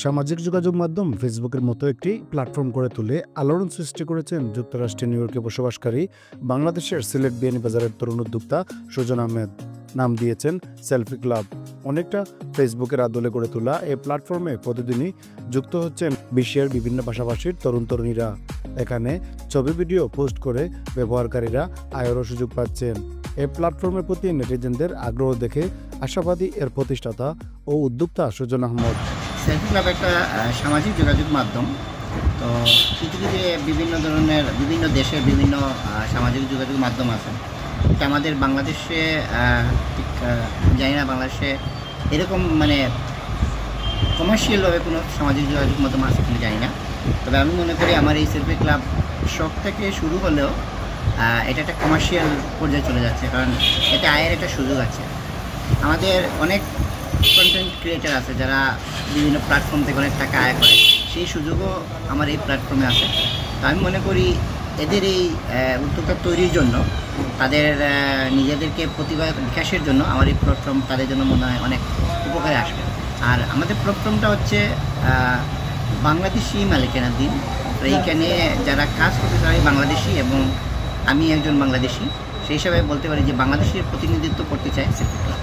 সামাজিক যোগাযোগ মাধ্যম ফেসবুকের মতো একটি প্ল্যাটফর্ম করে তুলে আলোড়ন সৃষ্টি করেছেন যুক্তরাষ্ট্রের নিউ ইয়র্কে বসবাসকারী বাংলাদেশের সিলেট বিয়ানীবাজারের তরুণ উদ্যোক্তা সুজন আহমেদ। নাম দিয়েছেন সেলফি ক্লাব। অনেকটা ফেসবুকের আদলে গড়ে তোলা এই প্ল্যাটফর্মে প্রতিদিনই যুক্ত হচ্ছেন বিশ্বের বিভিন্ন ভাষাভাষীর তরুণ তরুণীরা। এখানে ছবি ভিডিও পোস্ট করে ব্যবহারকারীরা আয়েরও সুযোগ পাচ্ছেন। এই প্ল্যাটফর্মের প্রতি নেটিজেনদের আগ্রহ দেখে আশাবাদী এর প্রতিষ্ঠাতা ও উদ্যোক্তা সুজন আহমেদ। সেলফি ক্লাব একটা সামাজিক যোগাযোগ মাধ্যম। তো পৃথিবীতে বিভিন্ন ধরনের বিভিন্ন দেশের বিভিন্ন সামাজিক যোগাযোগ মাধ্যম আছে। এটা আমাদের বাংলাদেশে ঠিক জানি না বাংলাদেশে এরকম কমার্শিয়ালভাবে কোনো সামাজিক যোগাযোগ মাধ্যম আছে কিনা জানি না। তবে আমি মনে করি আমার এই সেলফি ক্লাব শখ থেকে শুরু হলেও এটা একটা কমার্শিয়াল পর্যায়ে চলে যাচ্ছে, কারণ এতে আয়ের একটা সুযোগ আছে। আমাদের অনেক কন্টেন্ট ক্রিয়েটার আছে যারা বিভিন্ন প্ল্যাটফর্ম থেকে অনেক টাকা আয় করে, সেই সুযোগও আমার এই প্ল্যাটফর্মে আছে। তো আমি মনে করি এদের এই উদ্যোক্তা তৈরির জন্য, তাদের নিজেদেরকে প্রতিভা বিকাশের জন্য আমার এই প্ল্যাটফর্ম তাদের জন্য মনে হয় অনেক উপকারে আসবে। আর আমাদের প্ল্যাটফর্মটা হচ্ছে বাংলাদেশি মালিকানাধীন। এইখানে যারা কাজ করতে তারা বাংলাদেশি এবং আমি একজন বাংলাদেশি, সেই হিসাবে বলতে পারি যে বাংলাদেশের প্রতিনিধিত্ব করতে চাই সেলফি ক্লাব।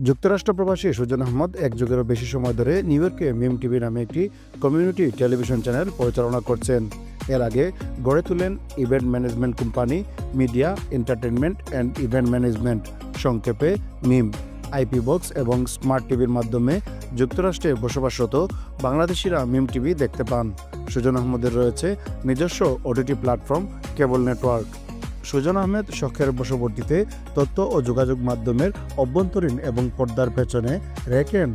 যুক্তরাষ্ট্র প্রবাসী সুজন আহমেদ এক যুগেরও বেশি সময় ধরে নিউ ইয়র্কে মিম টিভি নামে একটি কমিউনিটি টেলিভিশন চ্যানেল পরিচালনা করছেন। এর আগে গড়ে তোলেন event management company media entertainment and event management, সংক্ষেপে মিম, আইপি বক্স এবং স্মার্ট টিভির মাধ্যমে যুক্তরাষ্ট্রে বসবাসরত বাংলাদেশিরা মিম টিভি দেখতে পান। সুজন আহমেদের রয়েছে নিজস্ব ওটিটি প্ল্যাটফর্ম কেবল নেটওয়ার্ক। সুজন আহমেদ শখের বশবর্তীতে তথ্য ও যোগাযোগ মাধ্যমের অভ্যন্তরীণ এবং পর্দার পেছনে রেখেন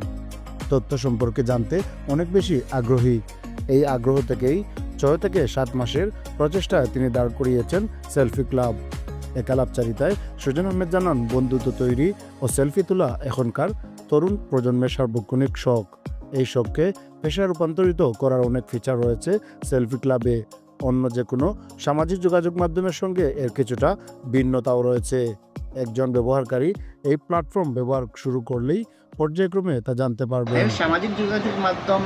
তথ্য সম্পর্কে জানতে অনেক বেশি আগ্রহী। এই আগ্রহ থেকেই 6 থেকে 7 মাসের প্রচেষ্টায় তিনি দাঁড় করিয়েছেন সেলফি ক্লাব। একালাপচারিতায় সুজন আহমেদ জানান, বন্ধুত্ব তৈরি ও সেলফি তোলা এখনকার তরুণ প্রজন্মের সার্বক্ষণিক শখ। এই শখকে পেশায় রূপান্তরিত করার অনেক ফিচার রয়েছে সেলফি ক্লাবে। অন্য যে কোনো সামাজিক যোগাযোগ মাধ্যমের সঙ্গে এর কিছুটা ভিন্নতাও রয়েছে। একজন ব্যবহারকারী এই প্ল্যাটফর্ম ব্যবহার শুরু করলেই পর্যায়ক্রমে তা জানতে পারবে। সামাজিক যোগাযোগ মাধ্যম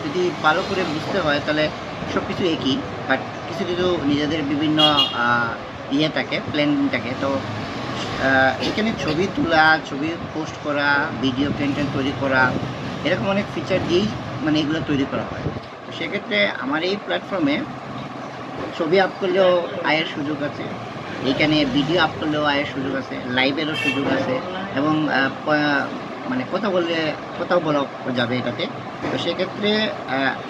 যদি ভালো করে বুঝতে হয় তাহলে সব কিছু একই, বাট কিছু কিছু নিজেদের বিভিন্ন প্ল্যান থাকে। তো এখানে ছবি তোলা, ছবি পোস্ট করা, ভিডিও কন্টেন্ট তৈরি করা, এরকম অনেক ফিচার দিয়েই এগুলো তৈরি করা হয়। সেক্ষেত্রে আমার এই প্ল্যাটফর্মে ছবি আপ করলেও আয়ের সুযোগ আছে, এইখানে ভিডিও আপ করলেও আয়ের সুযোগ আছে, লাইভেরও সুযোগ আছে এবং কোথাও বলা যাবে এটাতে। তো সেক্ষেত্রে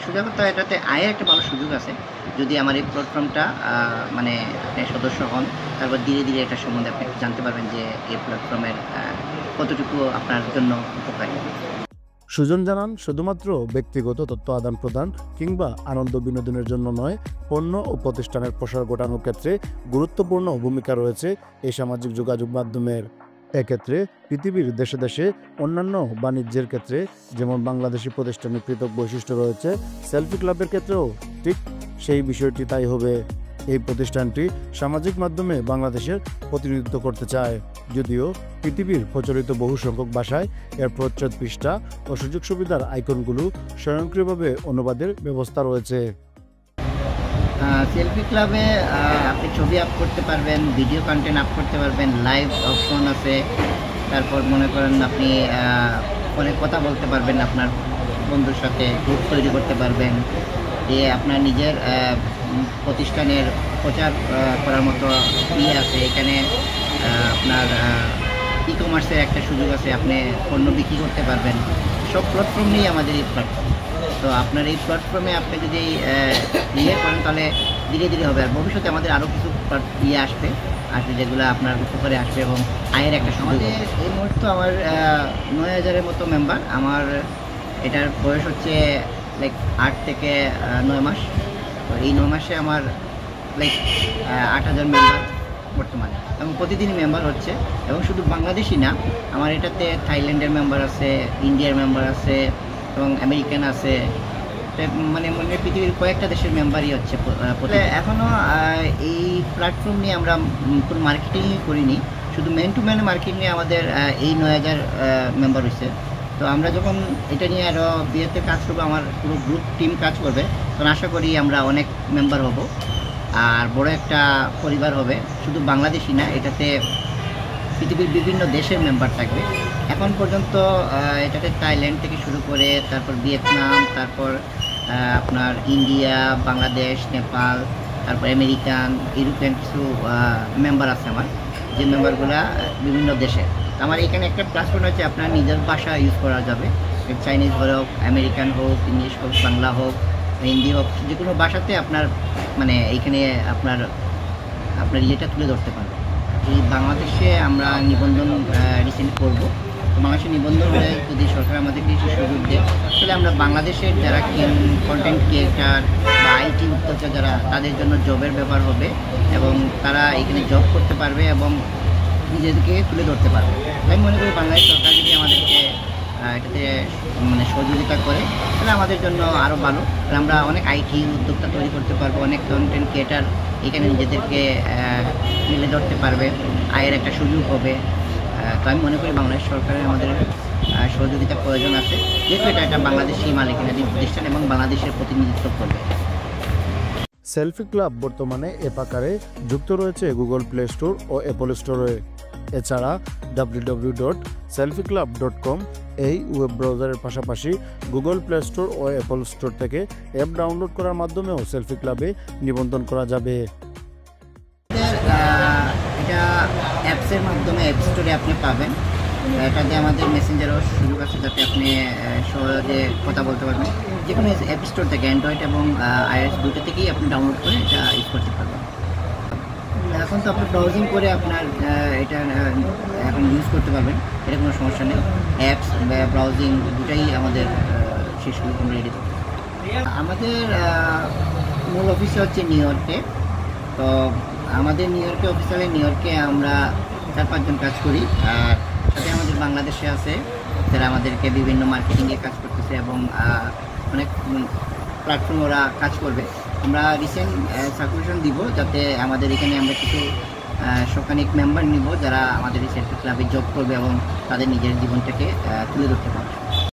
সুযোগ তো এটাতে আয়ের একটা ভালো সুযোগ আছে যদি আমার এই প্ল্যাটফর্মটা সদস্য হন। তারপর ধীরে ধীরে এটা সম্বন্ধে আপনি জানতে পারবেন যে এই প্ল্যাটফর্মের কতটুকু আপনার জন্য উপকারী। সুজন জানান, শুধুমাত্র ব্যক্তিগত তথ্য আদান প্রদান কিংবা আনন্দ বিনোদনের জন্য নয়, পণ্য ও প্রতিষ্ঠানের প্রসার ঘটানোর ক্ষেত্রে গুরুত্বপূর্ণ ভূমিকা রয়েছে এই সামাজিক যোগাযোগ মাধ্যমের। এক্ষেত্রে পৃথিবীর দেশে দেশে অন্যান্য বাণিজ্যের ক্ষেত্রে যেমন বাংলাদেশি প্রতিষ্ঠানের পৃথক বৈশিষ্ট্য রয়েছে, সেলফি ক্লাবের ক্ষেত্রেও ঠিক সেই বিষয়টি তাই হবে। এই প্রতিষ্ঠানটি সামাজিক মাধ্যমে বাংলাদেশের প্রতিনিধিত্ব করতে চায়, যদিও পৃথিবীর প্রচলিত বহু সংখ্যক ভাষায় এর প্রচ্ছদ পৃষ্ঠা ও সুযোগ সুবিধার আইকনগুলো স্বয়ংক্রিয়ভাবে অনুবাদের ব্যবস্থা রয়েছে। সেলফি ক্লাবে আপনি ছবি আপ করতে পারবেন, ভিডিও কন্টেন্ট আপ করতে পারবেন, লাইভ অপশন আছে। তারপর মনে করেন আপনি ফোনে কথা বলতে পারবেন, আপনার বন্ধুর সাথে গ্রুপ তৈরি করতে পারবেন, দিয়ে আপনার নিজের প্রতিষ্ঠানের প্রচার করার মতো আছে। এখানে আপনার ই কমার্সের একটা সুযোগ আছে, আপনি পণ্য বিক্রি করতে পারবেন। সব প্ল্যাটফর্ম নিয়েই আমাদের এই প্ল্যাটফর্ম। তো আপনার এই প্ল্যাটফর্মে আপনি যদি করেন তাহলে ধীরে ধীরে হবে। আর ভবিষ্যতে আমাদের আরও কিছু আসবে যেগুলো আপনার উপকারে আসবে এবং আয়ের একটা সুযোগ। এই মুহূর্তে আমার 9000-এর মতো মেম্বার। আমার এটার বয়স হচ্ছে 8 থেকে 9 মাস। তো এই 9 মাসে আমার 8000 মেম্বার বর্তমানে এবং প্রতিদিনই মেম্বার হচ্ছে। এবং শুধু বাংলাদেশি না, আমার এটাতে থাইল্যান্ডের মেম্বার আছে, ইন্ডিয়ার মেম্বার আছে এবং আমেরিকান আছে। পৃথিবীর কয়েকটা দেশের মেম্বারই হচ্ছে। এখনও এই প্ল্যাটফর্ম নিয়ে আমরা কোনো মার্কেটিংই করিনি, শুধু ম্যান টু ম্যান মার্কেট নিয়ে আমাদের এই 9000 মেম্বার হয়েছে। তো আমরা যখন এটা নিয়ে আরও বিয়েতে কাজ করবো, আমার পুরো গ্রুপ টিম কাজ করবে, তখন আশা করি আমরা অনেক মেম্বার হব আর বড় একটা পরিবার হবে। শুধু বাংলাদেশি না, এটাতে পৃথিবীর বিভিন্ন দেশের মেম্বার থাকবে। এখন পর্যন্ত এটাতে থাইল্যান্ড থেকে শুরু করে তারপর ভিয়েতনাম, তারপর আপনার ইন্ডিয়া, বাংলাদেশ, নেপাল, তারপর আমেরিকান, ইউরোপিয়ান কিছু মেম্বার আছে আমার, যে মেম্বারগুলো বিভিন্ন দেশে। আমার এখানে একটা প্লাস পয়েন্ট হচ্ছে আপনার নিজের ভাষা ইউজ করা যাবে, চাইনিজ হোক, আমেরিকান হোক, ইংলিশ হোক, বাংলা হোক, হিন্দি হোক, যে কোনো ভাষাতে আপনার মানে এইখানে আপনার ইয়েটা তুলে ধরতে পারবে। এই বাংলাদেশে আমরা নিবন্ধন রিসেন্ট করবো, তো বাংলাদেশে নিবন্ধন হলে যদি সরকার আমাদেরকে কিছু সুযোগ দেয়, তাহলে আমরা বাংলাদেশের যারা কন্টেন্ট ক্রিয়েটার বা আইটি উদ্যোক্তা যারা, তাদের জন্য জবের ব্যাপার হবে এবং তারা এখানে জব করতে পারবে এবং নিজেদেরকে তুলে ধরতে পারবে। আমি মনে করি বাংলাদেশ সরকার যদি আমাদেরকে এটাতে মানে সহযোগিতা করে, তাহলে আমাদের জন্য আরও ভালো। আমরা অনেক আইটি উদ্যোক্তা তৈরি করতে পারবো, অনেক কন্টেন্ট ক্রিয়েটার এখানে নিজেদেরকে তুলে ধরতে পারবে, আয়ের একটা সুযোগ হবে। তো আমি মনে করি বাংলাদেশ সরকারের আমাদের সহযোগিতা প্রয়োজন আছে, যেহেতু এটা একটা বাংলাদেশি মালিকানাধীন প্রতিষ্ঠান এবং বাংলাদেশের প্রতিনিধিত্ব করবে। সেলফি ক্লাব বর্তমানে অ্যাপ আকারে যুক্ত রয়েছে গুগল প্লে স্টোর ও অ্যাপল স্টোরে। এছাড়া www.selfieclub.com এই ওয়েব ব্রাউজারের পাশাপাশি গুগল প্লে স্টোর ও অ্যাপল স্টোর থেকে অ্যাপ ডাউনলোড করার মাধ্যমেও সেলফি ক্লাবে নিবন্ধন করা যাবে। এটা অ্যাপসের মাধ্যমে অ্যাপ স্টোরে আপনি পাবেন। এটাতে আমাদের মেসেঞ্জারও সুযোগ আছে, যাতে আপনি সহজে কথা বলতে পারবেন। যে কোনো অ্যাপ স্টোর থেকে অ্যান্ড্রয়েড এবং iOS দুটো থেকেই আপনি ডাউনলোড করে এটা ইউজ করতে পারবেন। এখন তো আপনি ব্রাউজিং করে আপনার এটা এখন ইউজ করতে পারবেন, এটা কোনো সমস্যা নেই। অ্যাপস বা ব্রাউজিং দুটাই আমাদের শেষ করে আমরা রেডি করতে। আমাদের মূল অফিস হচ্ছে নিউ ইয়র্কে। তো আমাদের নিউ ইয়র্কে অফিসিয়ালি নিউ ইয়র্কে আমরা 4-5 জন কাজ করি, আর সাথে আমাদের বাংলাদেশে আছে যারা আমাদেরকে বিভিন্ন মার্কেটিংয়ে কাজ করতেছে এবং অনেক প্ল্যাটফর্ম ওরা কাজ করবে। আমরা রিসেন্ট সার্কুলেশন দিব, যাতে আমাদের এখানে আমরা কিছু শখানিক মেম্বার নিব যারা আমাদের এই সেলফি ক্লাবে জব করবে এবং তাদের নিজের জীবনটাকে তুলে ধরতে পারবে।